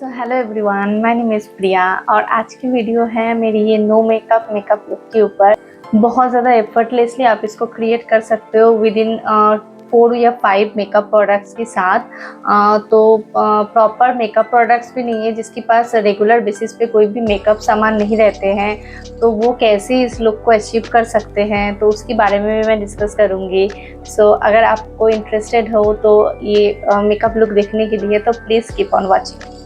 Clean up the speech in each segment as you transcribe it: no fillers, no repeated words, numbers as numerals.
Hello everyone, my name is Priya और आज की वीडियो है मेरी ये नो मेकअप लुक के ऊपर। बहुत ज़्यादा एफर्टलेसली आप इसको क्रिएट कर सकते हो विद इन 4 या 5 मेकअप प्रोडक्ट्स के साथ। प्रॉपर मेकअप प्रोडक्ट्स भी नहीं है, जिसके पास रेगुलर बेसिस पे कोई भी मेकअप सामान नहीं रहते हैं, तो वो कैसे इस लुक को अचीव कर सकते हैं, तो उसके बारे में भी मैं डिस्कस करूँगी। अगर आपको इंटरेस्टेड हो तो ये मेकअप लुक देखने के लिए तो please keep on watching.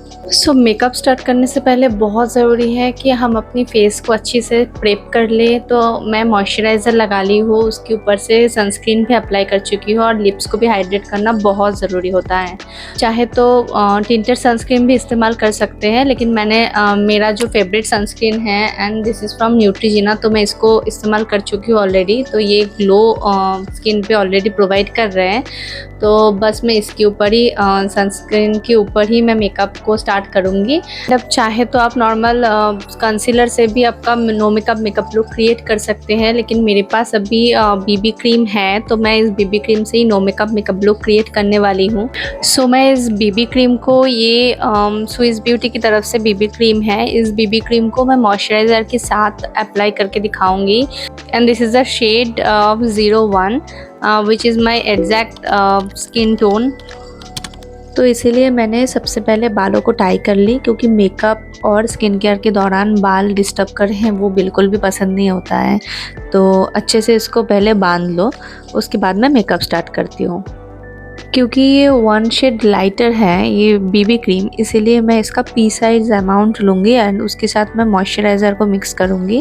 Makeup start करने से पहले बहुत ज़रूरी है कि हम अपनी फेस को अच्छे से प्रेप कर लें। तो मैं मॉइस्चराइज़र लगा ली हूँ, उसके ऊपर से सनस्क्रीन भी अप्लाई कर चुकी हूँ और लिप्स को भी हाइड्रेट करना बहुत ज़रूरी होता है। चाहे तो टिंटेड सनस्क्रीन भी इस्तेमाल कर सकते हैं, लेकिन मैंने मेरा जो फेवरेट सनस्क्रीन है एंड दिस इज़ फ्रॉम न्यूट्रीजिना, तो मैं इसको इस्तेमाल कर चुकी हूँ ऑलरेडी। तो ये ग्लो स्किन पे ऑलरेडी प्रोवाइड कर रहे हैं, तो बस मैं इसके ऊपर ही सनस्क्रीन के ऊपर ही मैं मेकअप को स्टार्ट करूँगी। जब चाहे तो आप नॉर्मल कंसीलर से भी आपका नो मेकअप लुक क्रिएट कर सकते हैं, लेकिन मेरे पास अभी बीबी क्रीम है, तो मैं इस बीबी क्रीम से ही नो मेकअप लुक क्रिएट करने वाली हूँ। मैं इस बीबी क्रीम को, ये स्विस ब्यूटी की तरफ से बीबी क्रीम है, इस बीबी क्रीम को मैं मॉइस्चराइज़र के साथ अप्लाई करके दिखाऊंगी। And this is the shade of 01 which is my exact skin tone. तो इसीलिए मैंने सबसे पहले बालों को टाई कर ली, क्योंकि मेकअप और स्किन केयर के दौरान बाल डिस्टर्ब करें वो बिल्कुल भी पसंद नहीं होता है। तो अच्छे से इसको पहले बांध लो, उसके बाद मैं मेकअप स्टार्ट करती हूँ। क्योंकि ये 1 शेड लाइटर है ये बीबी क्रीम, इसीलिए मैं इसका पी साइज अमाउंट लूँगी एंड उसके साथ मैं मॉइस्चराइज़र को मिक्स करूँगी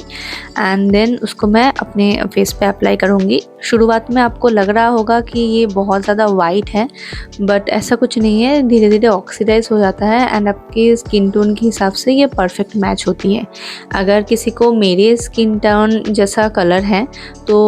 एंड देन उसको मैं अपने फेस पे अप्लाई करूँगी। शुरुआत में आपको लग रहा होगा कि ये बहुत ज़्यादा वाइट है, बट ऐसा कुछ नहीं है, धीरे धीरे ऑक्सीडाइज हो जाता है एंड आपके स्किन टोन के हिसाब से ये परफेक्ट मैच होती है। अगर किसी को मेरे स्किन टोन जैसा कलर है तो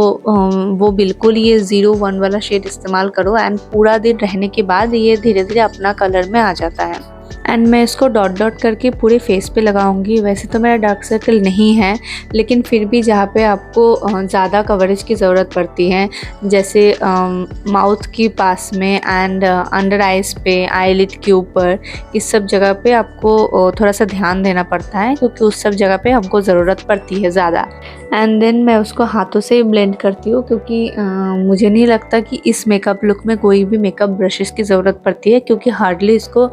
वो बिल्कुल ये 01 वाला शेड इस्तेमाल करो एंड पूरा दिन रहने के बाद ये धीरे धीरे अपना कलर में आ जाता है। एंड मैं इसको डॉट डॉट करके पूरे फेस पे लगाऊंगी। वैसे तो मेरा डार्क सर्कल नहीं है, लेकिन फिर भी जहाँ पे आपको ज़्यादा कवरेज की ज़रूरत पड़ती है, जैसे माउथ के पास में एंड अंडर आइज़ पे, आईलिड के ऊपर, इस सब जगह पे आपको थोड़ा सा ध्यान देना पड़ता है, क्योंकि उस सब जगह पे हमको ज़रूरत पड़ती है ज़्यादा। एंड देन मैं उसको हाथों से ब्लेंड करती हूँ, क्योंकि मुझे नहीं लगता कि इस मेकअप लुक में कोई भी मेकअप ब्रशेस की ज़रूरत पड़ती है, क्योंकि हार्डली इसको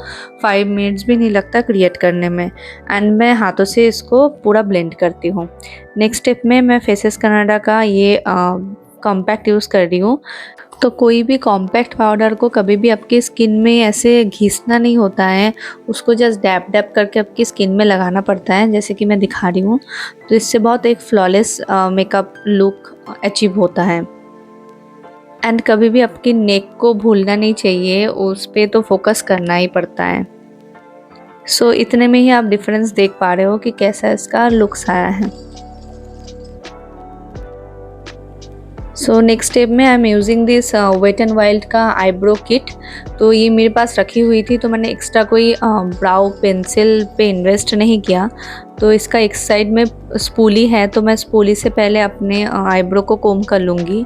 5 मिनट्स भी नहीं लगता क्रिएट करने में। एंड मैं हाथों से इसको पूरा ब्लेंड करती हूँ। नेक्स्ट स्टेप में मैं फेसेस कनाडा का ये कॉम्पैक्ट यूज़ कर रही हूँ। तो कोई भी कॉम्पैक्ट पाउडर को कभी भी आपकी स्किन में ऐसे घिसना नहीं होता है, उसको जस्ट डैप डैप करके आपकी स्किन में लगाना पड़ता है, जैसे कि मैं दिखा रही हूँ। तो इससे बहुत एक फ्लॉलेस मेकअप लुक अचीव होता है। एंड कभी भी आपकी नेक को भूलना नहीं चाहिए, उस पर तो फोकस करना ही पड़ता है। इतने में ही आप डिफरेंस देख पा रहे हो कि कैसा इसका लुक्स आया है। नेक्स्ट स्टेप में I am using this wet and wild का आईब्रो किट। तो ये मेरे पास रखी हुई थी, तो मैंने एक्स्ट्रा कोई ब्राउ पेंसिल पे इन्वेस्ट नहीं किया। तो इसका एक साइड में स्पूली है, तो मैं स्पूली से पहले अपने आईब्रो को कोम कर लूँगी।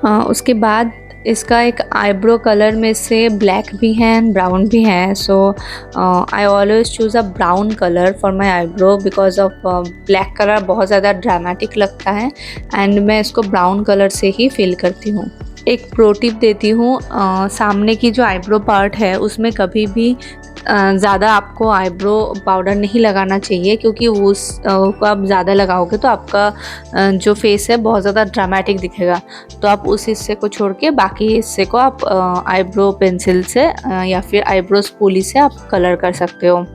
उसके बाद इसका एक आईब्रो कलर में से ब्लैक भी है एंड ब्राउन भी है। I always choose a brown colour for my eyebrow, because of black colour बहुत ज़्यादा ड्रामेटिक लगता है एंड मैं इसको ब्राउन कलर से ही फिल करती हूँ। एक प्रो टिप देती हूँ, सामने की जो आईब्रो पार्ट है उसमें कभी भी ज़्यादा आपको आईब्रो पाउडर नहीं लगाना चाहिए, क्योंकि उसको आप ज़्यादा लगाओगे तो आपका जो फेस है बहुत ज़्यादा ड्रामेटिक दिखेगा। तो आप उस हिस्से को छोड़ के बाकी हिस्से को आप आईब्रो पेंसिल से या फिर आईब्रो स्पूली से आप कलर कर सकते हो।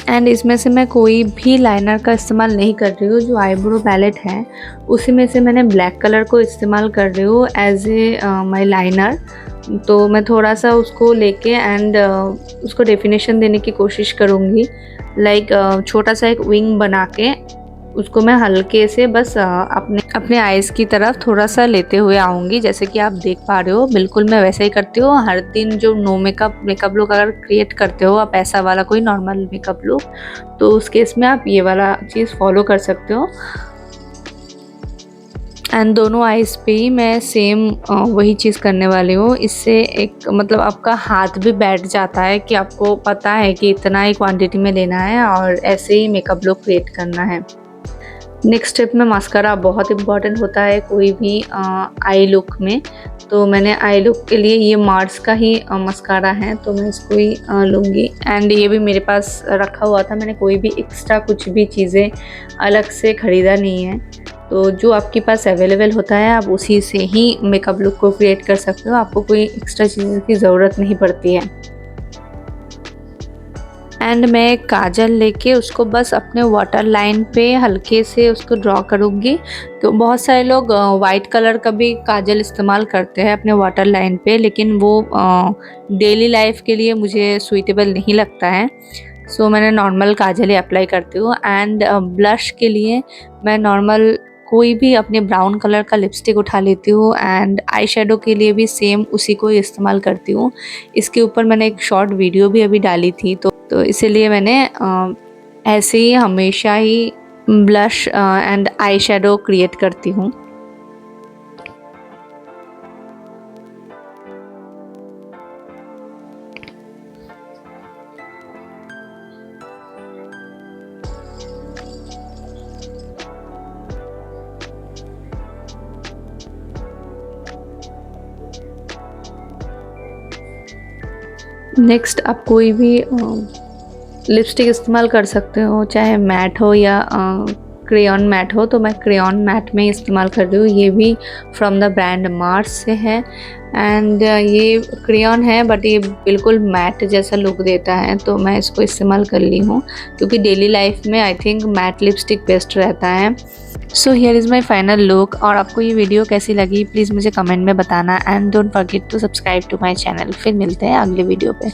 एंड इसमें से मैं कोई भी लाइनर का इस्तेमाल नहीं कर रही हूँ। जो आईब्रो पैलेट है उसी में से मैंने ब्लैक कलर को इस्तेमाल कर रही हूँ एज ए माई लाइनर। तो मैं थोड़ा सा उसको लेके एंड उसको डेफिनेशन देने की कोशिश करूँगी। लाइक छोटा सा एक विंग बना के उसको मैं हल्के से बस अपने आइज़ की तरफ थोड़ा सा लेते हुए आऊँगी, जैसे कि आप देख पा रहे हो। बिल्कुल मैं वैसे ही करती हूँ हर दिन। जो नो मेकअप लुक अगर क्रिएट करते हो आप, ऐसा वाला कोई नॉर्मल मेकअप लुक, तो उस केस में आप ये वाला चीज़ फॉलो कर सकते हो। एंड दोनों आइज़ पे ही मैं सेम वही चीज़ करने वाली हूँ। इससे एक मतलब आपका हाथ भी बैठ जाता है कि आपको पता है कि इतना ही क्वांटिटी में लेना है और ऐसे ही मेकअप लुक क्रिएट करना है। नेक्स्ट स्टेप में मास्कारा बहुत इम्पॉर्टेंट होता है कोई भी आई लुक में। तो मैंने आई लुक के लिए ये मार्स का ही मस्कारा है, तो मैं इसको ही लूँगी। एंड ये भी मेरे पास रखा हुआ था, मैंने कोई भी एक्स्ट्रा कुछ भी चीज़ें अलग से ख़रीदा नहीं है। तो जो आपके पास अवेलेबल होता है आप उसी से ही मेकअप लुक को क्रिएट कर सकते हो, आपको कोई एक्स्ट्रा चीज़ की ज़रूरत नहीं पड़ती है। एंड मैं काजल लेके उसको बस अपने वाटर लाइन पे हल्के से उसको ड्रॉ करूँगी। तो बहुत सारे लोग वाइट कलर का भी काजल इस्तेमाल करते हैं अपने वाटर लाइन पे, लेकिन वो डेली लाइफ के लिए मुझे सूटेबल नहीं लगता है। सो मैंने नॉर्मल काजल ही अप्लाई करती हूँ। एंड ब्लश के लिए मैं नॉर्मल कोई भी अपने ब्राउन कलर का लिपस्टिक उठा लेती हूँ। एंड आई शेडो के लिए भी सेम उसी को ही इस्तेमाल करती हूँ। इसके ऊपर मैंने एक शॉर्ट वीडियो भी अभी डाली थी, तो इसीलिए मैंने ऐसे ही हमेशा ही blush and eye shadow create करती हूँ। नेक्स्ट आप कोई भी लिपस्टिक इस्तेमाल कर सकते हो, चाहे मैट हो या क्रेयॉन मैट हो। तो मैं क्रेयॉन मैट में इस्तेमाल कर रही हूँ। ये भी फ्रॉम द ब्रांड मार्स से है। एंड ये क्रेयॉन है बट ये बिल्कुल मैट जैसा लुक देता है, तो मैं इसको इस्तेमाल कर ली हूँ क्योंकि डेली लाइफ में I think matte lipstick best रहता है। So here is my final look. और आपको ये वीडियो कैसी लगी प्लीज़ मुझे कमेंट में बताना। And don't forget to subscribe to my channel. फिर मिलते हैं अगले वीडियो पे।